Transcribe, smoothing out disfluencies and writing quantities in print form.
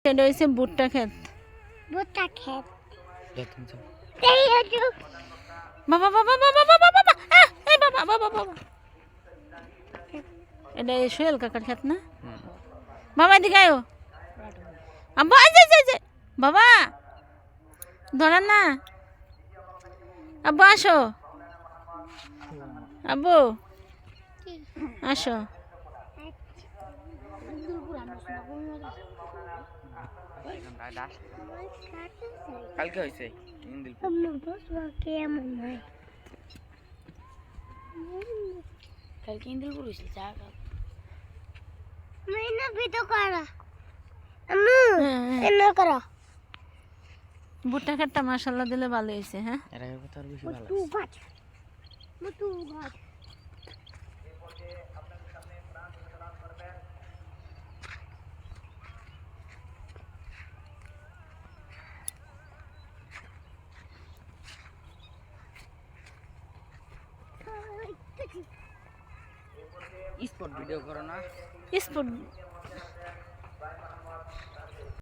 এটা হচ্ছে ভুট্টা ক্ষেত। ভুট্টা ক্ষেত। বাবা বাবা বাবা বাবা বাবা এই বাবা বাবা বাবা এটা সোহেল কাকার ক্ষেত না? বাবা এদিকে আয়ো। আব্বু আই বাবা ধরেন না। আব্বু আসো, আব্বু আসো। কালকে হয়েছে কালকে ইন্দিলপুর হয়েছিল চা মেনা ভিডিও করা আম্মু এনা করা ভুট্টা ক্ষেতটা মাশাআল্লাহ দিলে ভালো হয়েছে। হ্যাঁ এর আগে কত আর বেশি ভালো মুতু গাছ স্পট ভিডিও করো না স্পট